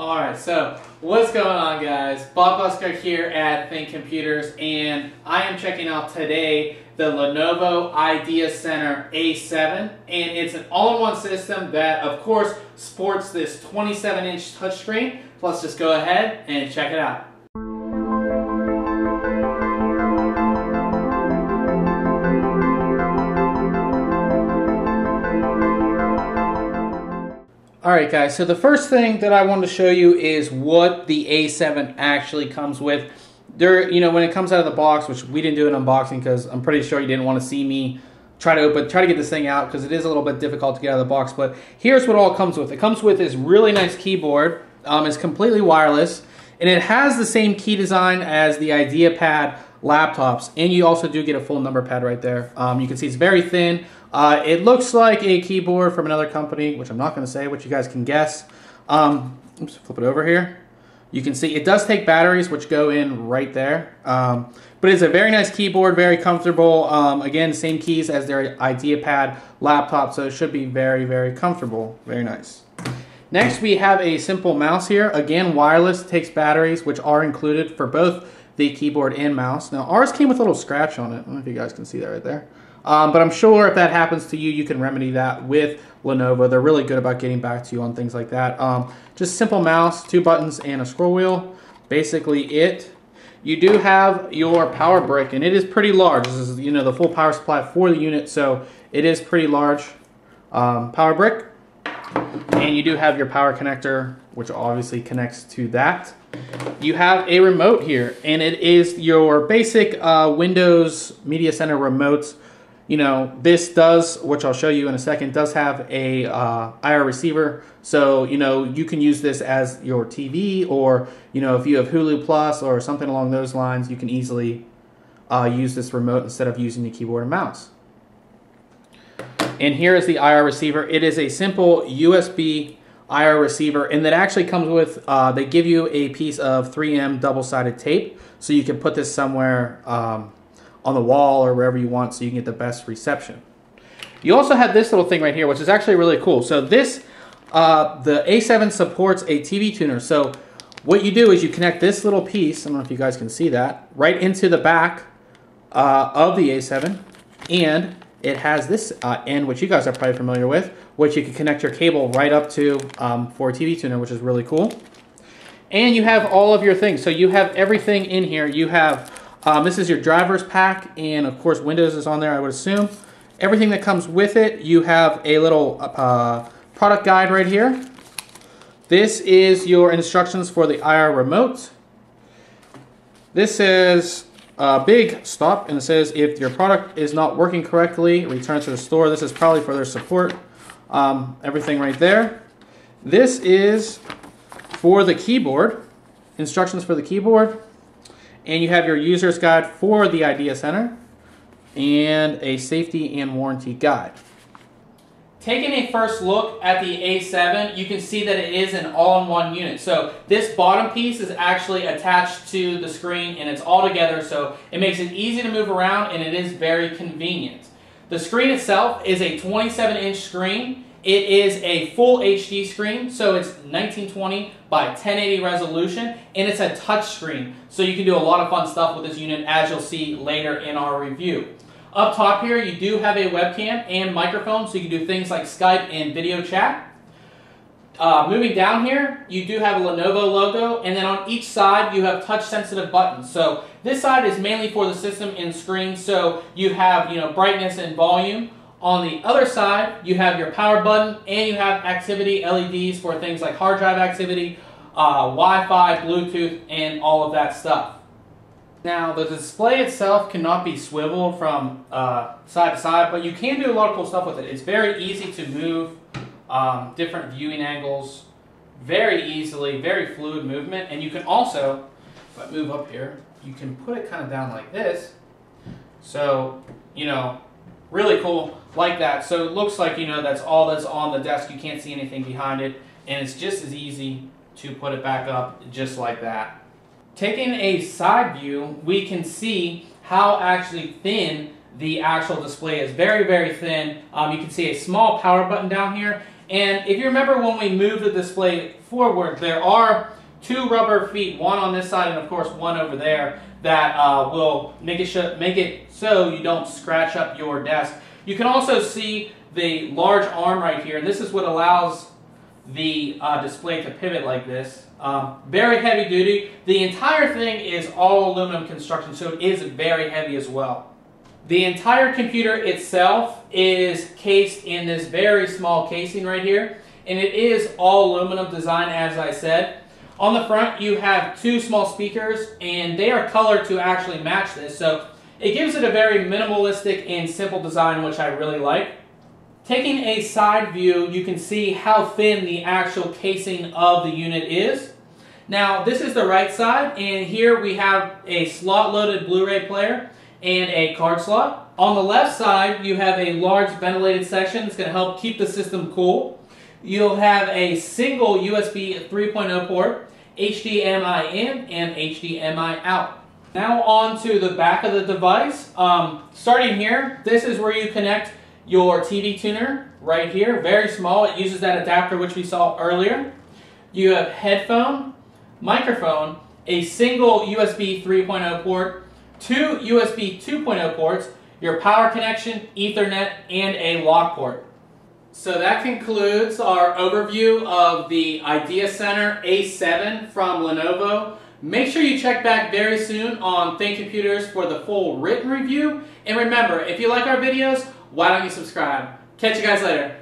Alright, so what's going on, guys? Bob Busker here at Think Computers, and I am checking out today the Lenovo IdeaCentre A7, and it's an all-in-one system that, of course, sports this 27-inch touchscreen. So let's just go ahead and check it out. Alright guys, so the first thing that I wanted to show you is what the A7 actually comes with. When it comes out of the box, which we didn't do an unboxing because I'm pretty sure you didn't want to see me try to get this thing out because it is a little bit difficult to get out of the box, but here's what all comes with. It comes with this really nice keyboard. It's completely wireless, and it has the same key design as the IdeaPad laptops, and you also do get a full number pad right there. You can see it's very thin. It looks like a keyboard from another company, which I'm not going to say, which you guys can guess. Oops, flip it over here. You can see it does take batteries, which go in right there. But it's a very nice keyboard, very comfortable. Again, same keys as their IdeaPad laptop, so it should be very, very comfortable. Very nice. Next, we have a simple mouse here. Again, wireless, takes batteries, which are included for both the keyboard and mouse. Now, ours came with a little scratch on it. I don't know if you guys can see that right there. But I'm sure if that happens to you, you can remedy that with Lenovo. They're really good about getting back to you on things like that. Just simple mouse, 2 buttons, and a scroll wheel. Basically it. You do have your power brick, and it is pretty large. This is, the full power supply for the unit, so it is pretty large power brick. And you do have your power connector, which obviously connects to that. You have a remote here, and it is your basic Windows Media Center remote. This does, which I'll show you in a second, does have a IR receiver. So, you can use this as your TV, or, if you have Hulu Plus or something along those lines, you can easily use this remote instead of using the keyboard and mouse. And here is the IR receiver. It is a simple USB IR receiver, and that actually comes with, they give you a piece of 3M double-sided tape, so you can put this somewhere on the wall or wherever you want, so you can get the best reception. You also have this little thing right here, which is actually really cool. So this, the A7 supports a TV tuner. So what you do is you connect this little piece, I don't know if you guys can see that, right into the back of the A7, and it has this end, which you guys are probably familiar with, which you can connect your cable right up to for a TV tuner, which is really cool. And you have all of your things. So you have everything in here. You have this is your driver's pack, and of course Windows is on there, I would assume. Everything that comes with it. You have a little product guide right here. This is your instructions for the IR remote. This is a big stop, and it says if your product is not working correctly, return to the store. This is probably for their support. Everything right there. This is for the keyboard. Instructions for the keyboard. And you have your user's guide for the IdeaCentre and a safety and warranty guide. Taking a first look at the A7, you can see that it is an all-in-one unit. So this bottom piece is actually attached to the screen, and it's all together, so it makes it easy to move around, and it is very convenient. The screen itself is a 27-inch screen. It is a full HD screen, so it's 1920 by 1080 resolution, and it's a touch screen, so you can do a lot of fun stuff with this unit, as you'll see later in our review. Up top here, you do have a webcam and microphone, so you can do things like Skype and video chat. Moving down here, you do have a Lenovo logo, and then on each side, you have touch-sensitive buttons. So this side is mainly for the system and screen, so you have brightness and volume. On the other side, you have your power button, and you have activity LEDs for things like hard drive activity, Wi-Fi, Bluetooth, and all of that stuff. Now, the display itself cannot be swiveled from side to side, but you can do a lot of cool stuff with it. It's very easy to move different viewing angles very easily, very fluid movement, and you can also, if I move up here, you can put it kind of down like this. So, really cool like that. So it looks like, that's all that's on the desk. You can't see anything behind it, and it's just as easy to put it back up just like that. Taking a side view, we can see how actually thin the actual display is. Very, very thin. You can see a small power button down here, And if you remember when we moved the display forward, there are two rubber feet, one on this side and of course one over there, that will make it so you don't scratch up your desk. You can also see the large arm right here, and this is what allows the display to pivot like this. Very heavy duty. The entire thing is all aluminum construction, so it is very heavy as well. The entire computer itself is cased in this very small casing right here, and it is all aluminum design, as I said. On the front you have two small speakers, and they are colored to actually match this, so it gives it a very minimalistic and simple design, which I really like. Taking a side view, you can see how thin the actual casing of the unit is. Now, this is the right side, and here we have a slot-loaded Blu-ray player and a card slot. On the left side, you have a large ventilated section that's going to help keep the system cool. You'll have a single USB 3.0 port, HDMI in and HDMI out. Now on to the back of the device. Starting here, this is where you connect your TV tuner right here. Very small. It uses that adapter which we saw earlier. You have headphone, microphone, a single USB 3.0 port, two USB 2.0 ports, your power connection, Ethernet, and a lock port. So that concludes our overview of the IdeaCentre A7 from Lenovo. Make sure you check back very soon on Think Computers for the full written review. And remember, if you like our videos, why don't you subscribe? Catch you guys later.